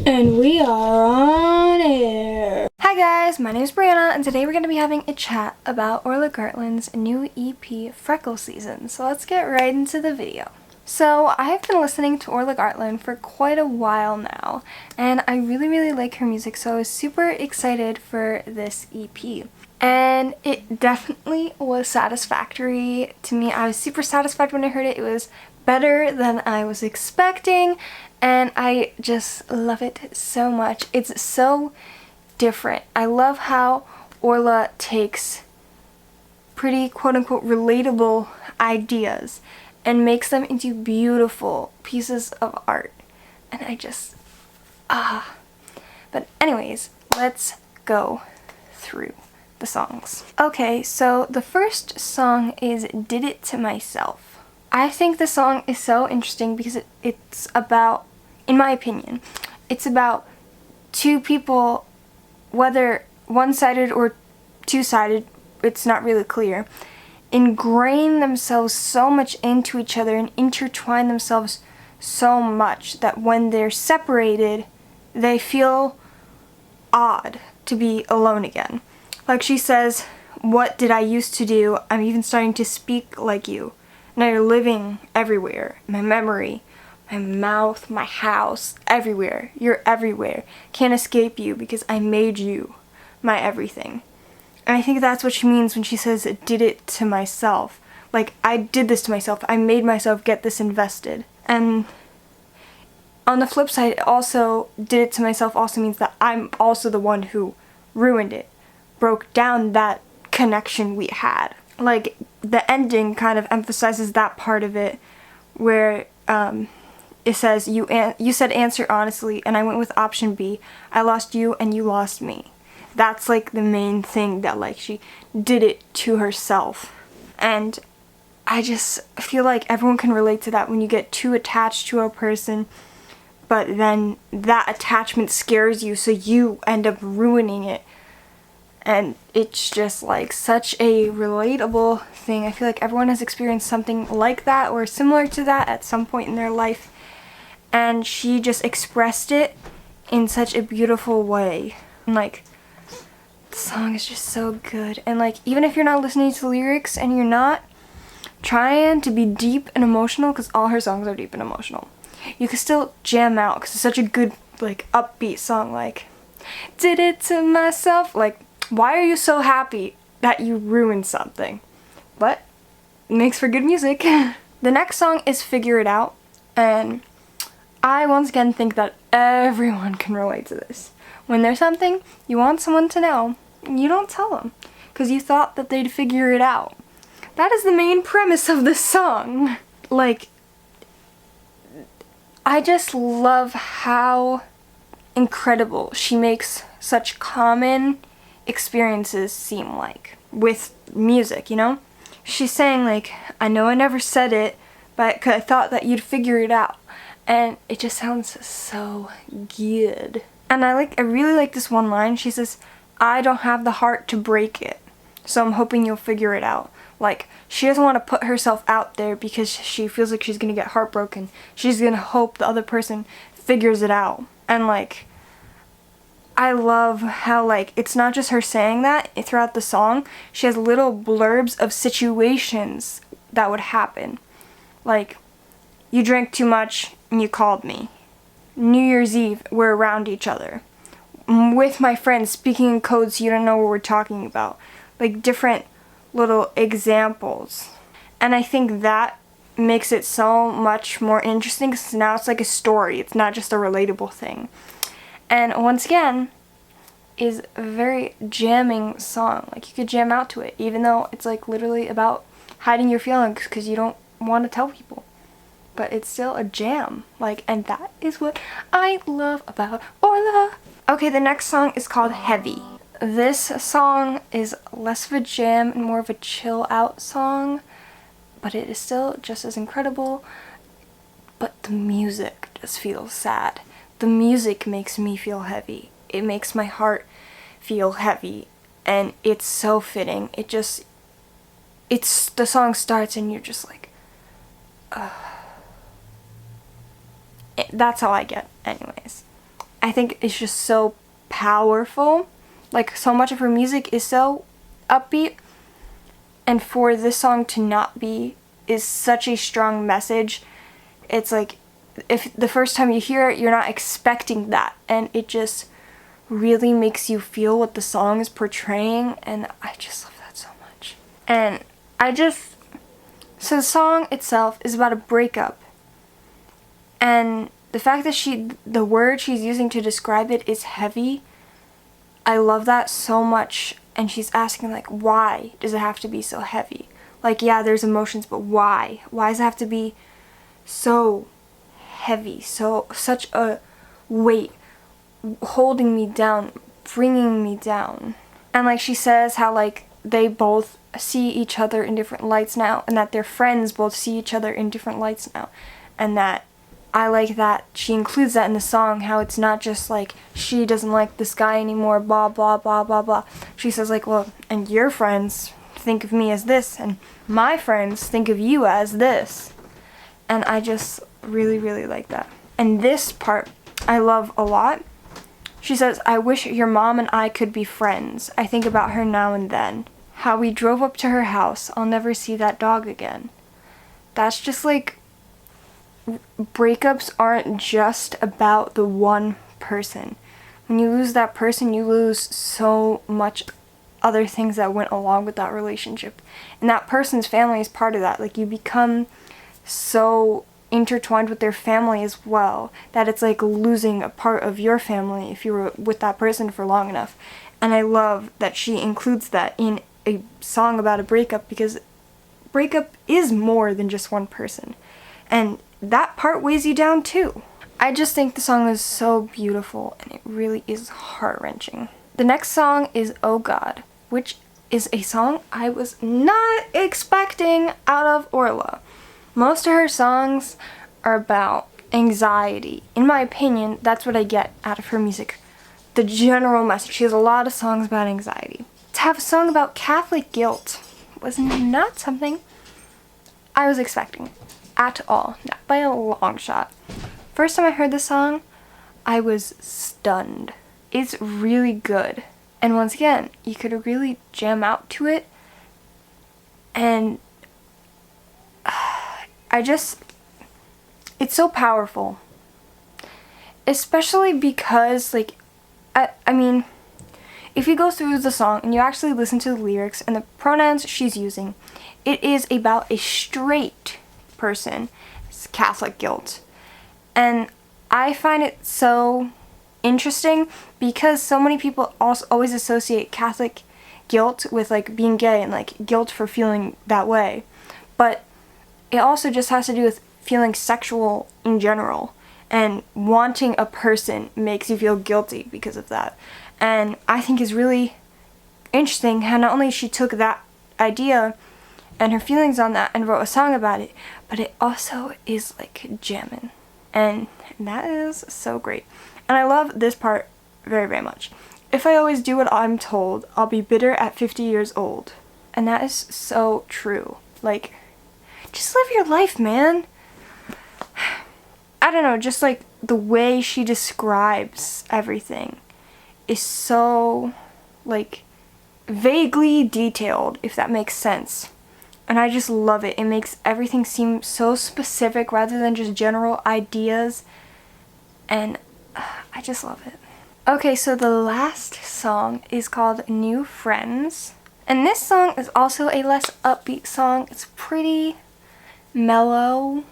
And we are on air. Hi guys, my name is Brianna, and today we're going to be having a chat about Orla Gartland's new EP, Freckle Season. So let's get right into the video. So I have been listening to Orla Gartland for quite a while now, and I really like her music, so I was super excited for this EP. And it definitely was satisfactory to me. I was super satisfied when I heard it. It was better than I was expecting, and I just love it so much. It's so different. I love how Orla takes pretty quote-unquote relatable ideas and makes them into beautiful pieces of art. And I just, But anyways, let's go through the songs. Okay, so the first song is Did It to Myself. I think the song is so interesting because it's about, in my opinion, it's about two people, whether one-sided or two-sided, it's not really clear, ingrain themselves so much into each other and intertwine themselves so much that when they're separated, they feel odd to be alone again. Like she says, "What did I used to do? I'm even starting to speak like you. Now you're living everywhere. My memory, my mouth, my house, everywhere. You're everywhere. Can't escape you because I made you my everything." And I think that's what she means when she says, "Did it to myself." Like, I did this to myself. I made myself get this invested. And on the flip side, it also, did it to myself also means that I'm also the one who ruined it, broke down that connection we had. Like, the ending kind of emphasizes that part of it where it says, you said answer honestly, and I went with option B. I lost you and you lost me. That's like the main thing, that like she did it to herself. And I just feel like everyone can relate to that when you get too attached to a person, but then that attachment scares you, so you end up ruining it. And it's just like such a relatable thing. I feel like everyone has experienced something like that or similar to that at some point in their life. And she just expressed it in such a beautiful way. And like, the song is just so good. And like, even if you're not listening to the lyrics and you're not trying to be deep and emotional, because all her songs are deep and emotional, you can still jam out because it's such a good, like, upbeat song. Like, did it to myself. Like, why are you so happy that you ruined something? But it makes for good music. The next song is Figure It Out, and I once again think that everyone can relate to this. When there's something you want someone to know, you don't tell them because you thought that they'd figure it out. That is the main premise of this song. Like, I just love how incredible she makes such common experiences seem like with music, you know? She's saying like, I know I never said it, but I thought that you'd figure it out. And it just sounds so good. And I really like this one line. She says, I don't have the heart to break it, so I'm hoping you'll figure it out. Like, she doesn't want to put herself out there because she feels like she's gonna get heartbroken. She's gonna hope the other person figures it out. And like, I love how like, it's not just her saying that throughout the song. She has little blurbs of situations that would happen. Like, you drank too much and you called me. New Year's Eve, we're around each other. With my friends, speaking in codes you don't know what we're talking about. Like, different little examples. And I think that makes it so much more interesting because now it's like a story. It's not just a relatable thing. And once again, is a very jamming song. Like, you could jam out to it, even though it's like literally about hiding your feelings because you don't want to tell people. But it's still a jam. Like, and that is what I love about Orla. Okay, the next song is called Heavy. This song is less of a jam and more of a chill out song, but it is still just as incredible. But the music just feels sad. The music makes me feel heavy. It makes my heart feel heavy, and it's so fitting. The song starts and you're just like, that's how I get anyways. I think is just so powerful. Like, so much of her music is so upbeat, and for this song to not be is such a strong message. It's like, if the first time you hear it, you're not expecting that, and it just really makes you feel what the song is portraying, and I just love that so much. And so the song itself is about a breakup, and the fact that the word she's using to describe it is heavy, I love that so much. And she's asking, like, why does it have to be so heavy? Like, yeah, there's emotions, but why? Why does it have to be so heavy, such a weight holding me down, bringing me down? And like, she says how like they both see each other in different lights now, and that their friends both see each other in different lights now, and that I like that she includes that in the song, how it's not just like she doesn't like this guy anymore, blah blah blah blah blah. She says like, well, and your friends think of me as this, and my friends think of you as this. And I just really, really like that. And this part I love a lot. She says, I wish your mom and I could be friends. I think about her now and then. How we drove up to her house. I'll never see that dog again. That's just like, breakups aren't just about the one person. When you lose that person, you lose so much other things that went along with that relationship. And that person's family is part of that. Like, you become so intertwined with their family as well, that it's like losing a part of your family if you were with that person for long enough. And I love that she includes that in a song about a breakup, because breakup is more than just one person, and that part weighs you down too. I just think the song is so beautiful, and it really is heart-wrenching. The next song is Oh God, which is a song I was not expecting out of Orla. Most of her songs are about anxiety. In my opinion, that's what I get out of her music. The general message. She has a lot of songs about anxiety. To have a song about Catholic guilt was not something I was expecting at all. Not by a long shot. First time I heard this song, I was stunned. It's really good. And once again, you could really jam out to it. And it's so powerful. Especially because, like, I mean, if you go through the song and you actually listen to the lyrics and the pronouns she's using, it is about a straight person's Catholic guilt. And I find it so interesting because so many people also always associate Catholic guilt with like being gay and like guilt for feeling that way. But it also just has to do with feeling sexual in general, and wanting a person makes you feel guilty because of that. And I think is really interesting how not only she took that idea and her feelings on that and wrote a song about it, but it also is like jamming. And that is so great. And I love this part very, very much. If I always do what I'm told, I'll be bitter at 50 years old. And that is so true. Like, just live your life, man. I don't know, just like the way she describes everything is so, like, vaguely detailed, if that makes sense. And I just love it. It makes everything seem so specific rather than just general ideas. And I just love it. Okay, so the last song is called New Friends. And this song is also a less upbeat song. It's pretty mellow,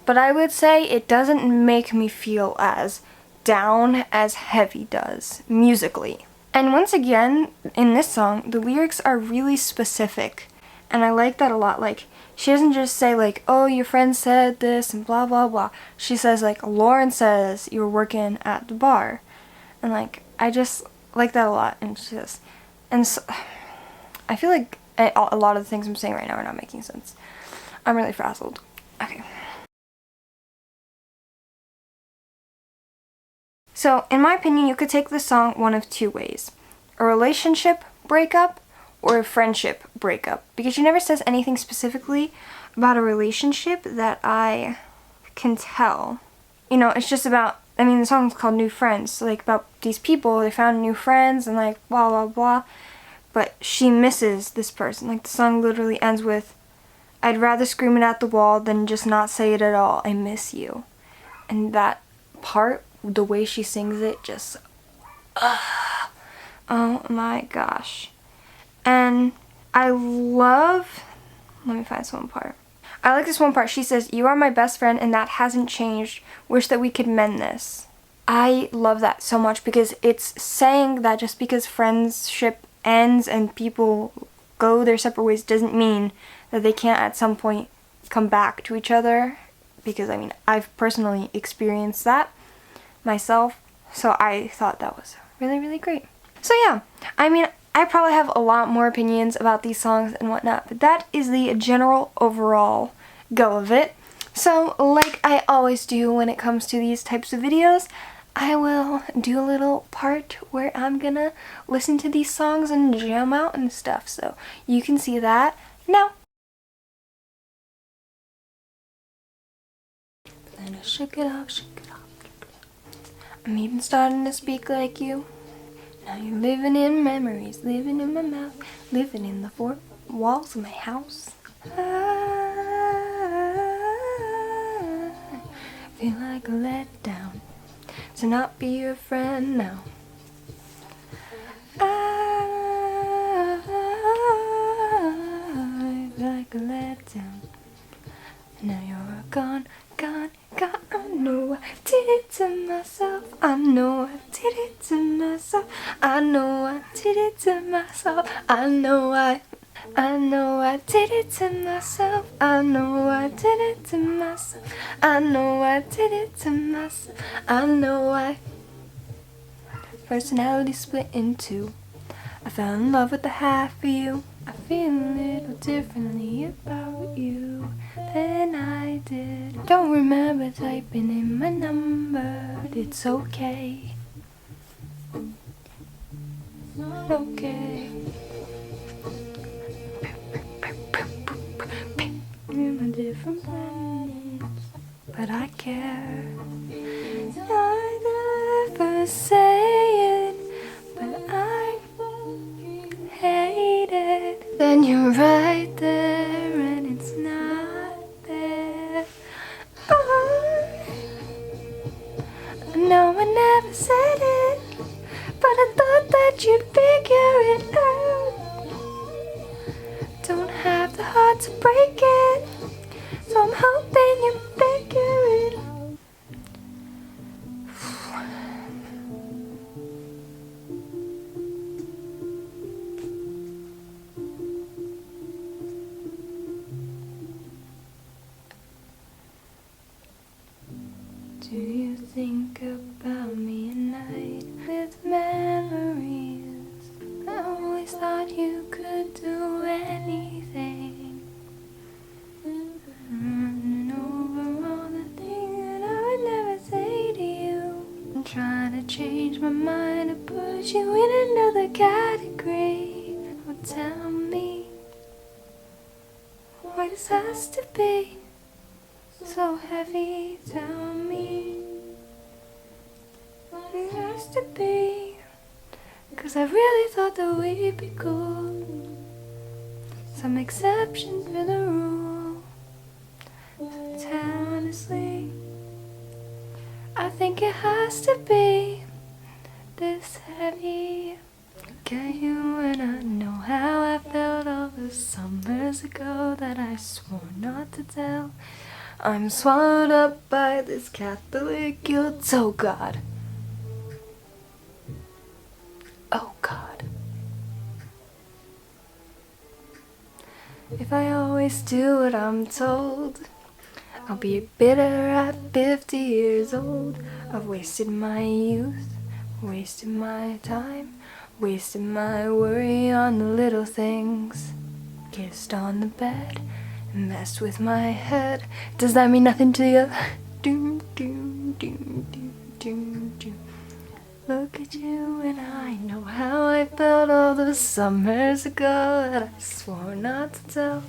but I would say it doesn't make me feel as down as Heavy does musically. And once again, in this song, the lyrics are really specific, and I like that a lot. Like, she doesn't just say like, oh, your friend said this and blah blah blah. She says like, Lauren says you were working at the bar, and like, I just like that a lot. And she says, and so, I feel like a lot of the things I'm saying right now are not making sense. I'm really frazzled. Okay. So, in my opinion, you could take this song one of two ways. A relationship breakup or a friendship breakup. Because she never says anything specifically about a relationship that I can tell. You know, it's just about I mean, the song's called New Friends, so like about these people, they found new friends and like blah blah blah, but she misses this person. Like the song literally ends with, I'd rather scream it at the wall than just not say it at all, I miss you. And that part, the way she sings it, just, oh my gosh. And I love, let me find this one part. I like this one part. She says, you are my best friend and that hasn't changed. Wish that we could mend this. I love that so much because it's saying that just because friendship ends and people go their separate ways doesn't mean that they can't at some point come back to each other. Because I mean, I've personally experienced that myself. So I thought that was really, really great. So yeah, I mean, I probably have a lot more opinions about these songs and whatnot, but that is the general overall go of it. So like I always do when it comes to these types of videos, I will do a little part where I'm gonna listen to these songs and jam out and stuff. So you can see that now. Then I shook it off, shook it off, shook it off. I'm even starting to speak like you. Now you're living in memories, living in my mouth, living in the four walls of my house. I feel like a letdown to not be your friend now. I feel like a letdown. Now you're gone, gone, gone. I know I did it to myself. I know I did it to myself. I know I did it to myself. I know I did it to myself. I know I did it to myself. I know I did it to myself. I know I personality split in two. I fell in love with the half of you. I feel a little differently about you than I did. Don't remember typing in my number, but it's okay. Not okay. In a different planets, but I care. I never say it, but I hate it. Then you're right there and it's not there. No, I never said it, but I thought that you'd figure it out. Don't have the heart to break it, so I'm hoping you figure it out. Do you think about me at night with memories? I always thought you could do anything. Running over all the things that I would never say to you. I'm trying to change my mind and put you in another category. Oh, tell me why this has to be so heavy. Tell me what it has to be, 'cause I really thought that we'd be cool. Some exceptions to the rule. But honestly, I think it has to be this heavy. Get you and I know how I felt all the summers ago that I swore not to tell. I'm swallowed up by this Catholic guilt. Oh God. Oh God. If I always do what I'm told, I'll be bitter at 50 years old. I've wasted my youth, wasted my time, wasted my worry on the little things. Kissed on the bed, messed with my head. Does that mean nothing to you? Doom, doom, doom, doom, doom, doom. Look at you and I know how I felt all those summers ago that I swore not to tell.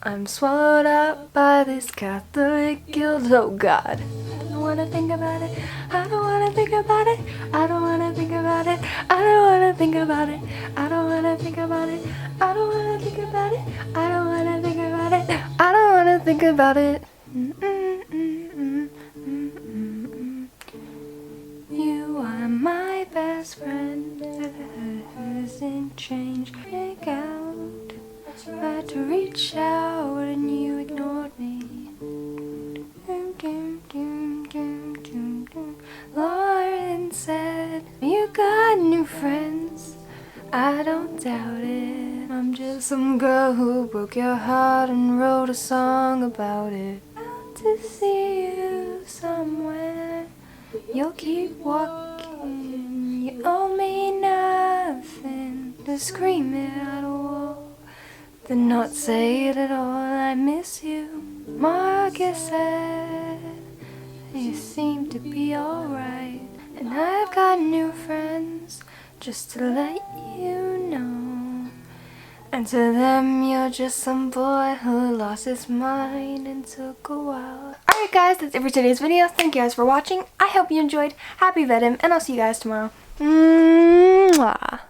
I'm swallowed up by this Catholic guilt. Oh God. I wanna think about it. I don't wanna think about it. I don't wanna think about it. I don't wanna think about it. I don't wanna think about it. I don't wanna think about it. I don't wanna think about it. I don't wanna think about it. You are my best friend. That hasn't changed. Break out. Tried to reach out and you ignored me. Lauren said, you got new friends. I don't doubt it. I'm just some girl who broke your heart and wrote a song about it. Out to see you somewhere. You'll keep walking. You owe me nothing. Just scream it at a wall. Then not say it at all. I miss you. Marcus said you seem to be alright, and I've got new friends, just to let you know. And to them you're just some boy who lost his mind and took a while. Alright guys, that's it for today's video. Thank you guys for watching. I hope you enjoyed. Happy VEDIM, and I'll see you guys tomorrow. Mwah.